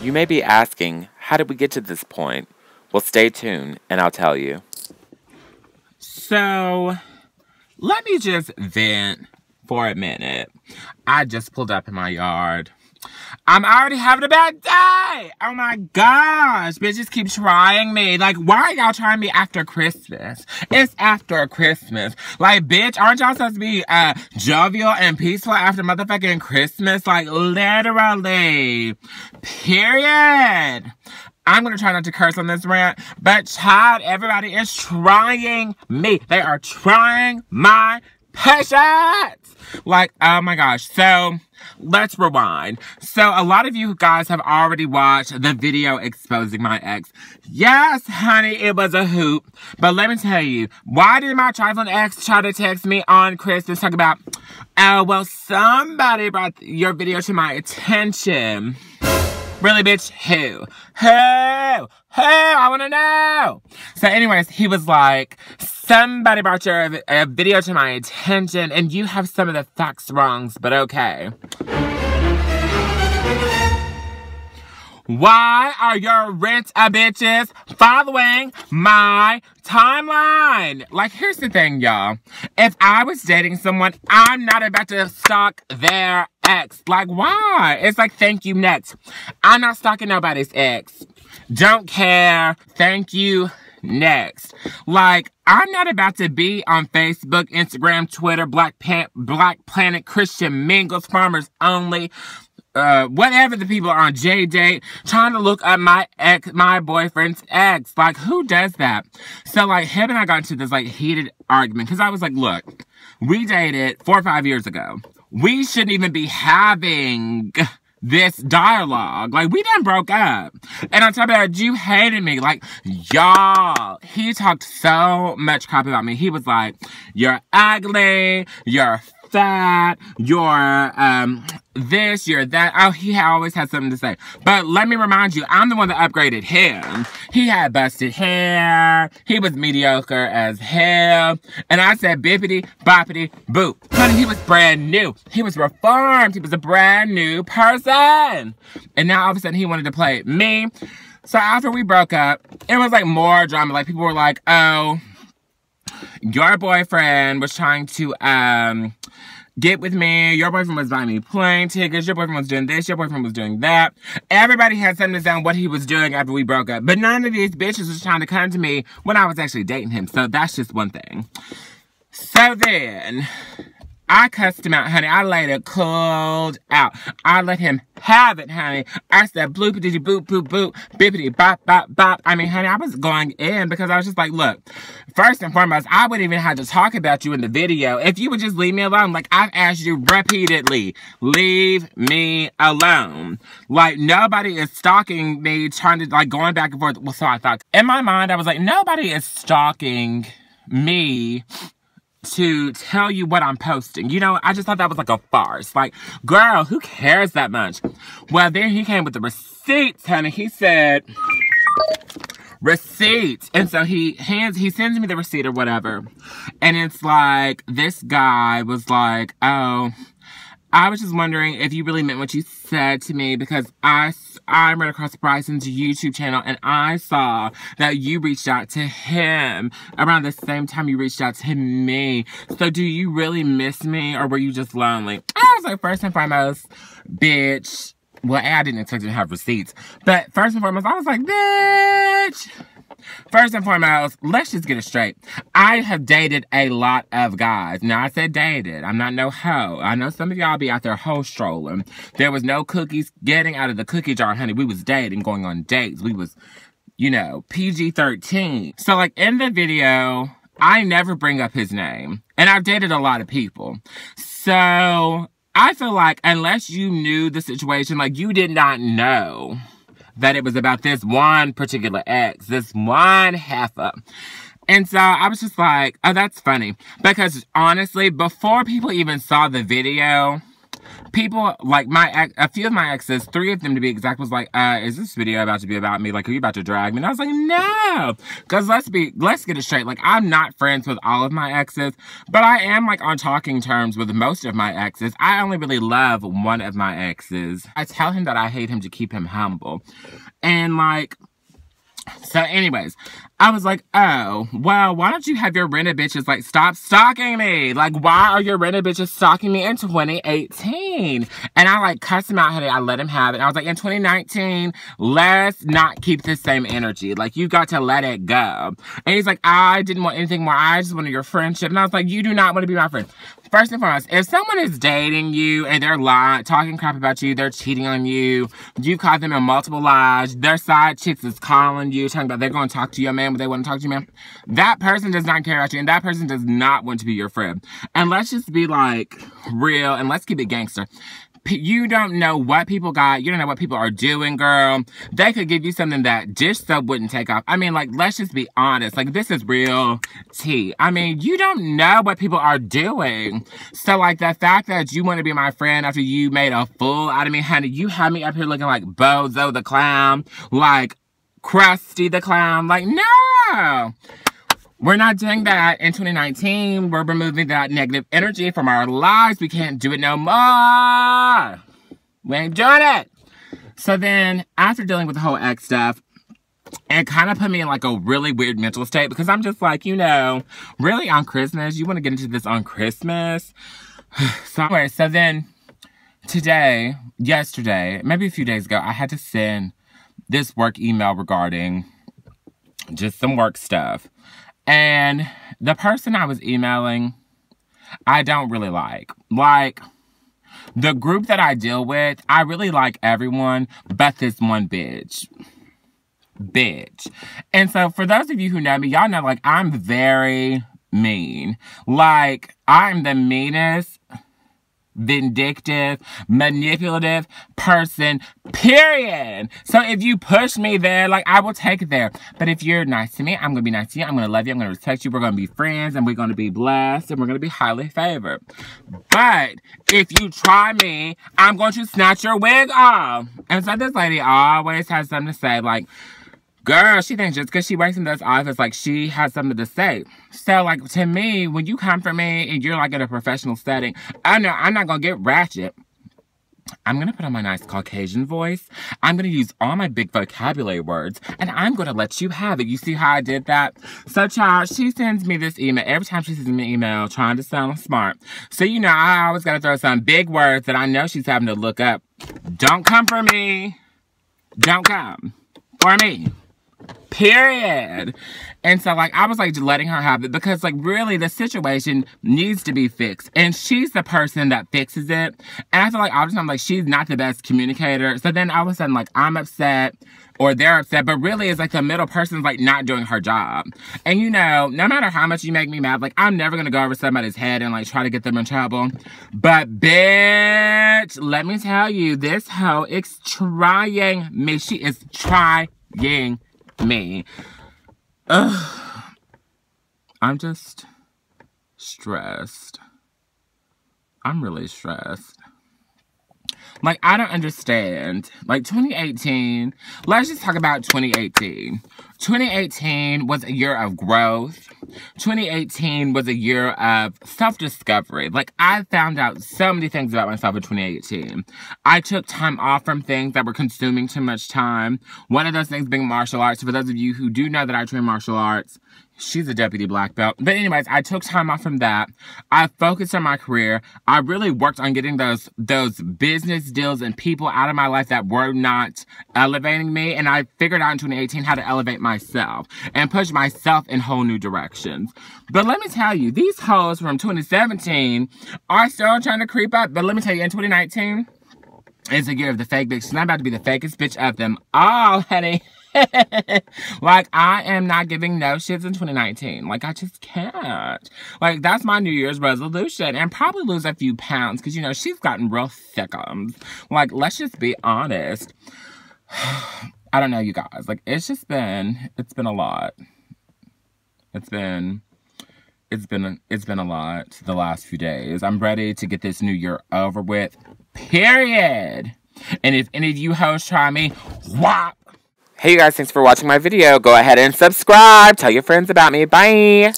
You may be asking, how did we get to this point? Well, stay tuned, and I'll tell you. So, let me just vent for a minute. I just pulled up in my yard. I'm already having a bad day! Oh my gosh, bitches keep trying me. Like, why are y'all trying me after Christmas? It's after Christmas. Like, bitch, aren't y'all supposed to be jovial and peaceful after motherfucking Christmas? Like, literally. Period. I'm gonna try not to curse on this rant, but child, everybody is trying me. They are trying my patience! Like, oh my gosh. So, let's rewind. So, a lot of you guys have already watched the video exposing my ex. Yes, honey, it was a hoop. But let me tell you, why did my trifling ex try to text me on Christmas talking about, oh, well, somebody brought your video to my attention. Really, bitch? Who? Who? I want to know. So anyways, he was like, somebody brought your video to my attention and you have some of the facts wrong, but okay. Why are your rich bitches following my timeline? Like, here's the thing, y'all. If I was dating someone, I'm not about to stalk their ex. Like, why? It's like, thank you, next. I'm not stalking nobody's ex. Don't care. Thank you, next. Like, I'm not about to be on Facebook, Instagram, Twitter, Black Planet, Christian Mingles, Farmers Only, whatever the people are on J-Date, trying to look up my boyfriend's ex. Like, who does that? So, like, him and I got into this, like, heated argument. Because I was like, look, we dated 4 or 5 years ago. We shouldn't even be having this dialogue. Like, we done broke up. And on top of that, you hated me. Like, y'all, he talked so much crap about me. He was like, you're ugly, you're fat, you're, this, you're that. Oh, he always had something to say. But let me remind you, I'm the one that upgraded him. He had busted hair. He was mediocre as hell. And I said, bippity, boppity, boop. Honey, he was brand new. He was reformed. He was a brand new person. And now all of a sudden he wanted to play me. So after we broke up, it was like more drama. Like, people were like, oh, your boyfriend was trying to, get with me. Your boyfriend was buying me plane tickets. Your boyfriend was doing this. Your boyfriend was doing that. Everybody had something to say on what he was doing after we broke up. But none of these bitches was trying to come to me when I was actually dating him. So that's just one thing. So then, I cussed him out, honey. I laid it cold out. I let him have it, honey. I said, bloopity boop, boop, boop, bippity bop, bop, bop. I mean, honey, I was going in because I was just like, look, first and foremost, I wouldn't even have to talk about you in the video. If you would just leave me alone, like I've asked you repeatedly, leave me alone. Like, nobody is stalking me, trying to, like, going back and forth. Well, so I thought. In my mind, I was like, nobody is stalking me to tell you what I'm posting. You know, I just thought that was like a farce. Like, girl, who cares that much? Well, then he came with the receipts, honey. He said, receipts. And so he sends me the receipt or whatever. And it's like, this guy was like, oh, I was just wondering if you really meant what you said to me because I ran across Bryson's YouTube channel and I saw that you reached out to him around the same time you reached out to me. So do you really miss me or were you just lonely? I was like, first and foremost, bitch. Well, I didn't expect to have receipts. But first and foremost, I was like, bitch. First and foremost, let's just get it straight. I have dated a lot of guys. Now, I said dated. I'm not no hoe. I know some of y'all be out there hoe strolling. There was no cookies getting out of the cookie jar, honey. We was dating, going on dates. We was, you know, PG-13. So, like, in the video, I never bring up his name. And I've dated a lot of people. So, I feel like unless you knew the situation, like, you did not know that it was about this one particular ex, this one heifer. And so I was just like, oh, that's funny. Because honestly, before people even saw the video, people, like, a few of my exes, 3 of them to be exact, was like, is this video about to be about me? Like, are you about to drag me? And I was like, no! Because let's get it straight. Like, I'm not friends with all of my exes, but I am, like, on talking terms with most of my exes. I only really love one of my exes. I tell him that I hate him to keep him humble. And, like, so anyways, I was like, oh, well, why don't you have your rented bitches, like, stop stalking me? Like, why are your rented bitches stalking me in 2018? And I, like, cussed him out, honey. I let him have it. I was like, in 2019, let's not keep the same energy. Like, you got to let it go. And he's like, I didn't want anything more. I just wanted your friendship. And I was like, you do not want to be my friend. First and foremost, if someone is dating you and they're lying, talking crap about you, they're cheating on you, you caught them in multiple lies, their side chicks is calling you, talking about they're going to talk to your man, but they want to talk to you, man. That person does not care about you, and that person does not want to be your friend. And let's just be, like, real, and let's keep it gangster. You don't know what people got. You don't know what people are doing, girl. They could give you something that dish soap wouldn't take off. I mean, like, let's just be honest. Like, this is real tea. I mean, you don't know what people are doing. So, like, the fact that you want to be my friend after you made a fool out of me, honey, you had me up here looking like Bozo the Clown, like Krusty the Clown. Like, no! We're not doing that in 2019. We're removing that negative energy from our lives. We can't do it no more. We ain't doing it. So then, after dealing with the whole ex stuff, it kind of put me in, like, a really weird mental state. Because I'm just like, you know, really on Christmas? You want to get into this on Christmas? So anyway, so then, yesterday, maybe a few days ago, I had to send this work email regarding just some work stuff. And the person I was emailing, I don't really like. Like, the group that I deal with, I really like everyone but this one bitch. And so, for those of you who know me, y'all know, like, I'm very mean. Like, I'm the meanest, vindictive, manipulative person, period. So if you push me there, like, I will take it there. But if you're nice to me, I'm going to be nice to you. I'm going to love you. I'm going to respect you. We're going to be friends, and we're going to be blessed, and we're going to be highly favored. But if you try me, I'm going to snatch your wig off. And so this lady always has something to say, like, girl, she thinks just because she works in this office, like, she has something to say. So, like, to me, when you come for me and you're, like, in a professional setting, I know I'm not going to get ratchet. I'm going to put on my nice Caucasian voice. I'm going to use all my big vocabulary words, and I'm going to let you have it. You see how I did that? So, child, she sends me this email. Every time she sends me an email, trying to sound smart. So, you know, I always got to throw some big words that I know she's having to look up. Don't come for me. Don't come for me. Period. And so, like, I was, like, letting her have it because, like, really, the situation needs to be fixed. And she's the person that fixes it. And I feel like all the time, like, she's not the best communicator. So then all of a sudden, like, I'm upset or they're upset. But really, it's like the middle person's, like, not doing her job. And, you know, no matter how much you make me mad, like, I'm never going to go over somebody's head and, like, try to get them in trouble. But, bitch, let me tell you, this hoe is trying me. She is trying me. Ugh. I'm just stressed. I'm really stressed. Like, I don't understand. Like, 2018, let's just talk about 2018. 2018 was a year of growth. 2018 was a year of self-discovery. Like, I found out so many things about myself in 2018. I took time off from things that were consuming too much time. One of those things being martial arts. For those of you who do know that I train martial arts, she's a deputy black belt. But anyways, I took time off from that. I focused on my career. I really worked on getting those business deals and people out of my life that were not elevating me. And I figured out in 2018 how to elevate myself and push myself in whole new directions. But let me tell you, these hoes from 2017 are still trying to creep up. But let me tell you, in 2019, it's a year of the fake bitch. And I'm about to be the fakest bitch of them all, honey. Like, I am not giving no shits in 2019. Like, I just can't. Like, that's my New Year's resolution. And probably lose a few pounds. Because, you know, she's gotten real thickums. Like, let's just be honest. I don't know, you guys. Like, it's been a lot. It's been a lot the last few days. I'm ready to get this new year over with. Period. And if any of you hoes try me, whop. Hey, you guys, thanks for watching my video. Go ahead and subscribe. Tell your friends about me. Bye.